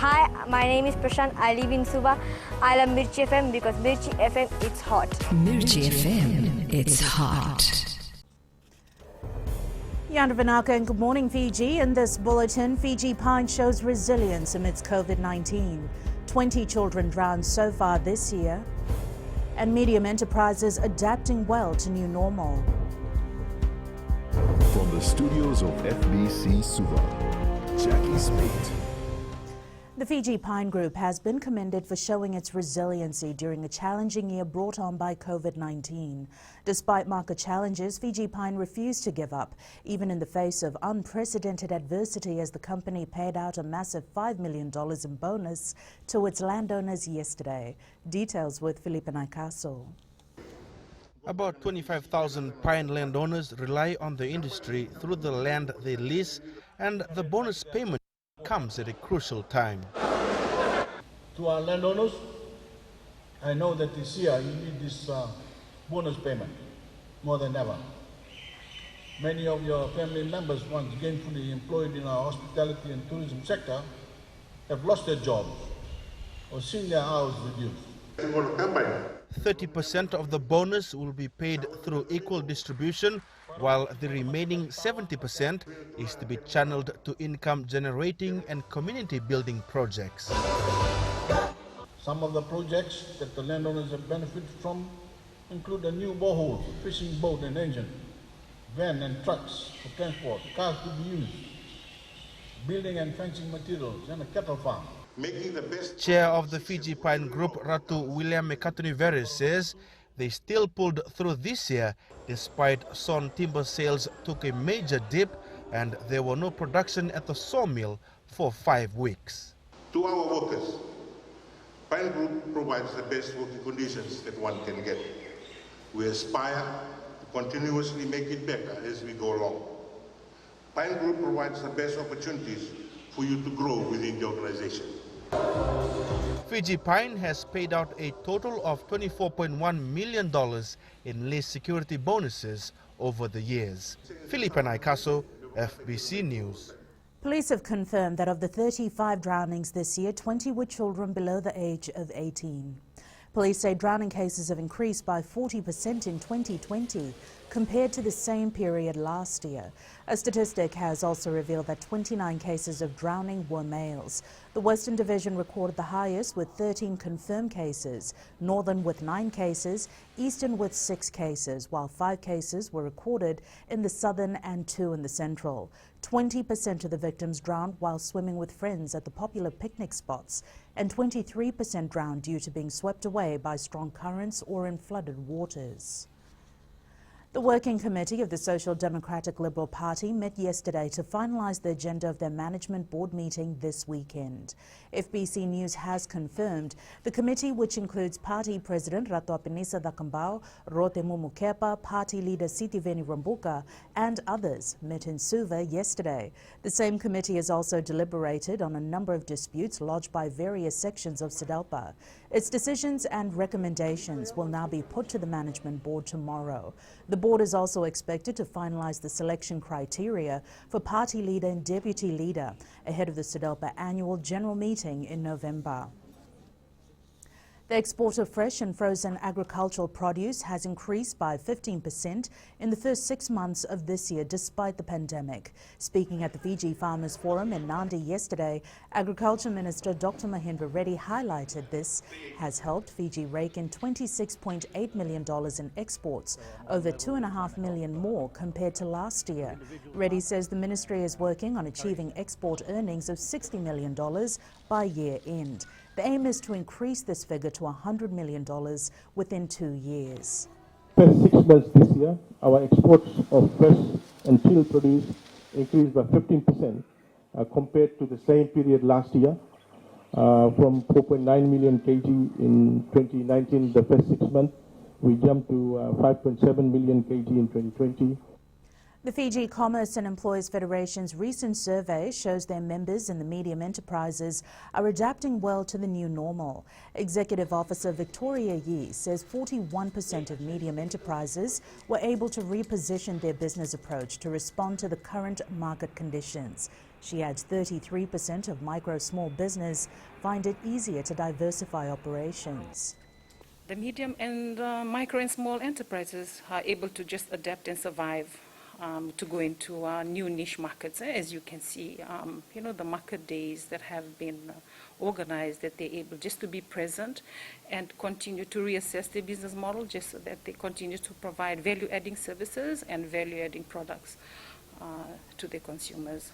Hi, my name is Prashant. I live in Suva. I love Mirchi FM because Mirchi FM, it's hot. Mirchi FM, it's hot. Yandra Vanaka and good morning, Fiji. In this bulletin, Fiji Pine shows resilience amidst COVID-19. 20 children drowned so far this year. And medium enterprises adapting well to new normal. From the studios of FBC Suva, Jackie Smith. The Fiji Pine Group has been commended for showing its resiliency during a challenging year brought on by COVID-19. Despite market challenges, Fiji Pine refused to give up, even in the face of unprecedented adversity, as the company paid out a massive $5 million in bonus to its landowners yesterday. Details with Felipe Naikaso. About 25,000 pine landowners rely on the industry through the land they lease, and the bonus payment comes at a crucial time. To our landowners, I know that this year you need this bonus payment more than ever. Many of your family members, once gainfully employed in our hospitality and tourism sector, have lost their jobs or seen their hours reduced. 30% of the bonus will be paid through equal distribution, while the remaining 70% is to be channeled to income-generating and community-building projects. Some of the projects that the landowners have benefited from include a new borehole, fishing boat and engine, van and trucks for transport, cars to be used, building and fencing materials, and a cattle farm. Chair of the Fiji Pine Group, Ratu William Mekatuni-Veres, says they still pulled through this year despite sawn timber sales took a major dip and there were no production at the sawmill for 5 weeks. To our workers, Pine Group provides the best working conditions that one can get. We aspire to continuously make it better as we go along. Pine Group provides the best opportunities for you to grow within the organization. Fiji Pine has paid out a total of $24.1 million in lease security bonuses over the years. Felipe Naikaso, FBC News. Police have confirmed that of the 35 drownings this year, 20 were children below the age of 18. Police say drowning cases have increased by 40% in 2020 compared to the same period last year. A statistic has also revealed that 29 cases of drowning were males. The Western Division recorded the highest with 13 confirmed cases, Northern with 9 cases, Eastern with 6 cases, while 5 cases were recorded in the Southern and 2 in the Central. 20% of the victims drowned while swimming with friends at the popular picnic spots, and 23% drowned due to being swept away by strong currents or in flooded waters. The Working Committee of the Social Democratic Liberal Party met yesterday to finalize the agenda of their management board meeting this weekend. FBC News has confirmed the committee, which includes Party President Ratu Apinisa Dakambao, Rotemu Mukepa, Party Leader Sitiveni Rambuka, and others, met in Suva yesterday. The same committee has also deliberated on a number of disputes lodged by various sections of SEDELPA. Its decisions and recommendations will now be put to the management board tomorrow. The board is also expected to finalize the selection criteria for party leader and deputy leader ahead of the SEDELPA annual general meeting in November. The export of fresh and frozen agricultural produce has increased by 15% in the first 6 months of this year, despite the pandemic. Speaking at the Fiji Farmers Forum in Nandi yesterday, Agriculture Minister Dr. Mahendra Reddy highlighted this has helped Fiji rake in $26.8 million in exports, over $2.5 million more compared to last year. Reddy says the ministry is working on achieving export earnings of $60 million by year end. The aim is to increase this figure to $100 million within 2 years. First 6 months this year, our exports of fresh and chilled produce increased by 15% compared to the same period last year. From 4.9 million kg in 2019, the first 6 months, we jumped to 5.7 million kg in 2020. The Fiji Commerce and Employers Federation's recent survey shows their members in the medium enterprises are adapting well to the new normal. Executive Officer Victoria Yee says 41% of medium enterprises were able to reposition their business approach to respond to the current market conditions. She adds 33% of micro-small business find it easier to diversify operations. The medium and micro and small enterprises are able to just adapt and survive to go into new niche markets. As you can see, the market days that have been organized, that they're able just to be present and continue to reassess their business model just so that they continue to provide value-adding services and value-adding products to their consumers.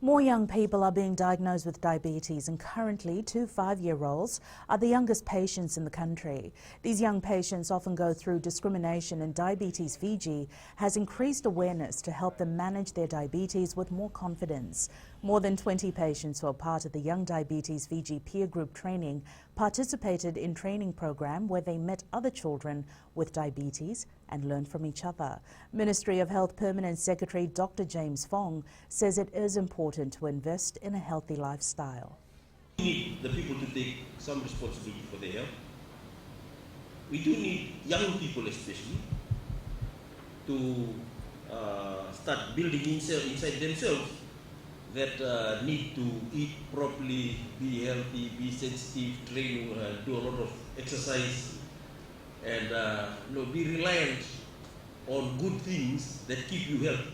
More young people are being diagnosed with diabetes, and currently 2 5-year-olds are the youngest patients in the country. These young patients often go through discrimination, and Diabetes Fiji has increased awareness to help them manage their diabetes with more confidence. More than 20 patients who are part of the Young Diabetes Fiji peer group training participated in training program where they met other children with diabetes and learned from each other. Ministry of Health Permanent Secretary Dr. James Fong says it is important to invest in a healthy lifestyle. We need the people to take some responsibility for their health. We do need young people especially to start building inside themselves that need to eat properly, be healthy, be sensitive, train, do a lot of exercise, and be reliant on good things that keep you healthy.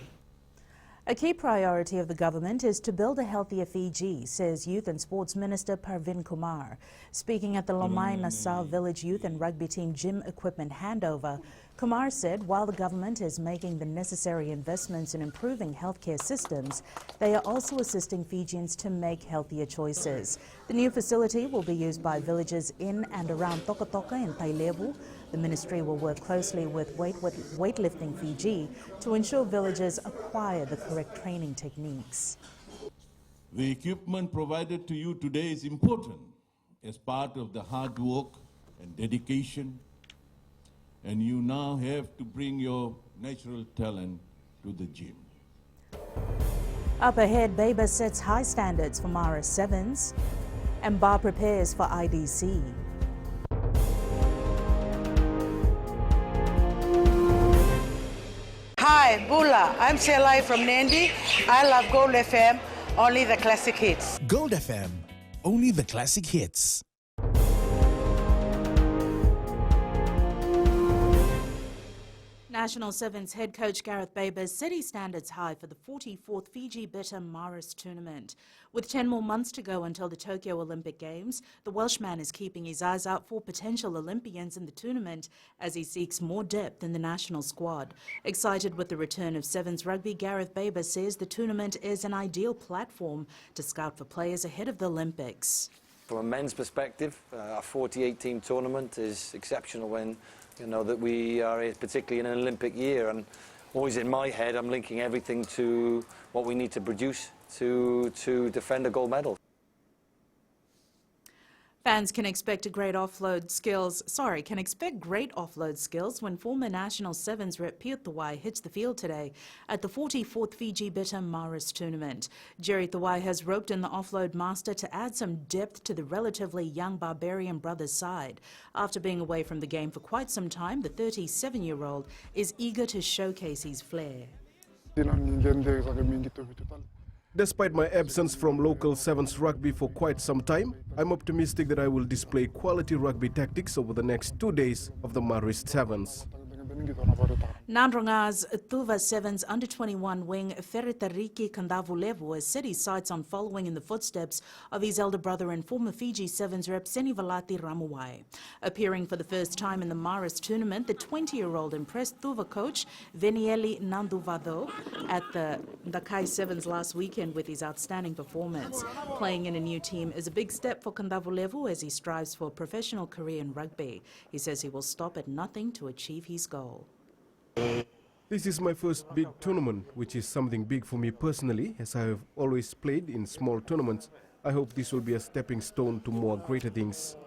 A key priority of the government is to build a healthier Fiji, says Youth and Sports Minister PARVEEN KUMAR. Speaking at the Lomai Nassau Village Youth and Rugby Team gym equipment handover, Kumar said while the government is making the necessary investments in improving healthcare systems, they are also assisting Fijians to make healthier choices. The new facility will be used by villages in and around Toka Toka and Tailevu. The ministry will work closely with Weightlifting Fiji to ensure villagers acquire the correct training techniques. The equipment provided to you today is important as part of the hard work and dedication, and you now have to bring your natural talent to the gym. Up ahead, BABA sets high standards for MARIST 7s, and BAR prepares for IDC. Hi, Bula. I'm Selai from Nandi. I love Gold FM, only the classic hits. Gold FM, only the classic hits. National Sevens head coach Gareth Baber set his standards high for the 44th Fiji Bitter MARIST tournament. With 10 more months to go until the Tokyo Olympic Games, the Welshman is keeping his eyes out for potential Olympians in the tournament as he seeks more depth in the national squad. Excited with the return of Sevens rugby, Gareth Baber says the tournament is an ideal platform to scout for players ahead of the Olympics. From a men's perspective, a 48-team tournament is exceptional when that we are particularly in an Olympic year, and always in my head I'm linking everything to what we need to produce to defend a gold medal. Fans can expect great offload skills when former National Sevens rep TUWAI hits the field today at the 44th Fiji Bitter MARIST tournament. Jerry TUWAI has roped in the offload master to add some depth to the relatively young Barbarian brothers' side. After being away from the game for quite some time, the 37-year-old is eager to showcase his flair. Despite my absence from local Sevens rugby for quite some time, I'm optimistic that I will display quality rugby tactics over the next 2 days of the MARIST Sevens. Nandronga's Tuva Sevens under-21 wing Feritariki Kandavulevu has set his sights on following in the footsteps of his elder brother and former Fiji Sevens rep Senivalati Ramuwai. Appearing for the first time in the MARIST tournament, the 20-year-old impressed Tuva coach Venieli Nanduvado at the Kai Sevens last weekend with his outstanding performance. Playing in a new team is a big step for Kandavulevu as he strives for a professional career in rugby. He says he will stop at nothing to achieve his goal. This is my first big tournament, which is something big for me personally, as I have always played in small tournaments. I hope this will be a stepping stone to more greater things.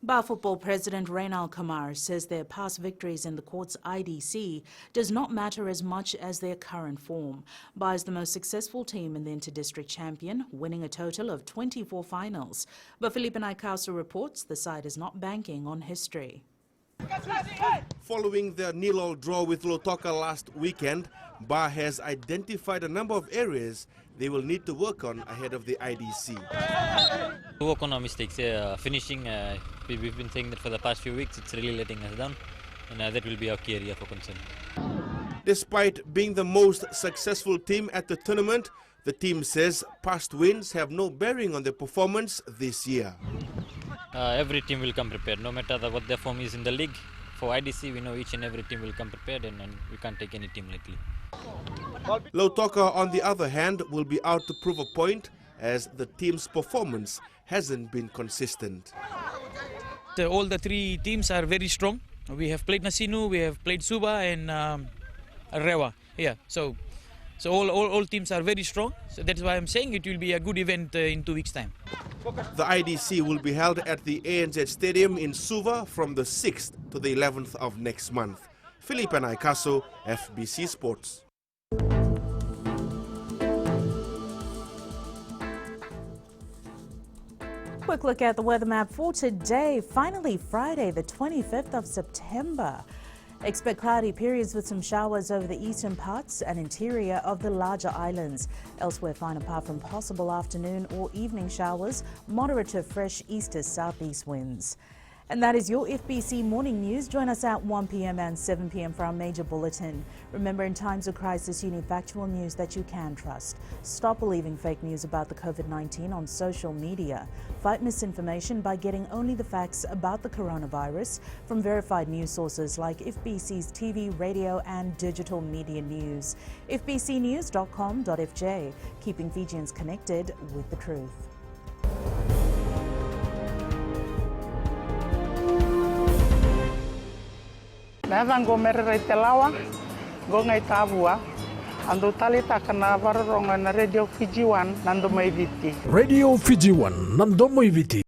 Bar Football President Reynal KUMAR says their past victories in the court's IDC does not matter as much as their current form. Bar is the most successful team in the Inter-District Champion, winning a total of 24 finals. But Felipe Naikaso reports the side is not banking on history. Following their 0-0 draw with Lautoka last weekend, Bar has identified a number of areas they will need to work on ahead of the IDC. To work on our mistakes, finishing, we've been saying that for the past few weeks, it's really letting us down, and that will be our key area for concern. Despite being the most successful team at the tournament, the team says past wins have no bearing on their performance this year. Every team will come prepared, no matter what their form is in the league. For IDC, we know each and every team will come prepared, and we can't take any team lightly. Lautoka, on the other hand, will be out to prove a point as the team's performance hasn't been consistent. All the three teams are very strong. We have played Nasinu, we have played Suba and Rewa. Yeah, so all teams are very strong. So that's why I'm saying it will be a good event in 2 weeks' time. The IDC will be held at the ANZ Stadium in Suva from the 6th to the 11th of next month. Felipe Naikaso, FBC Sports. Quick look at the weather map for today. Finally, Friday, the 25th of September. Expect cloudy periods with some showers over the eastern parts and interior of the larger islands. Elsewhere, fine apart from possible afternoon or evening showers, moderate to fresh east to southeast winds. And that is your FBC Morning News. Join us at 1 p.m. and 7 p.m. for our major bulletin. Remember, in times of crisis, you need factual news that you can trust. Stop believing fake news about the COVID-19 on social media. Fight misinformation by getting only the facts about the coronavirus from verified news sources like FBC's TV, radio and digital media news. FBCnews.com.fj, keeping Fijians connected with the truth. Nada go merere te lawa, go ngai tavua, ando talita kana vararonga na Radio Fiji 1 nando mai viti. Radio Fiji 1 nando mai viti.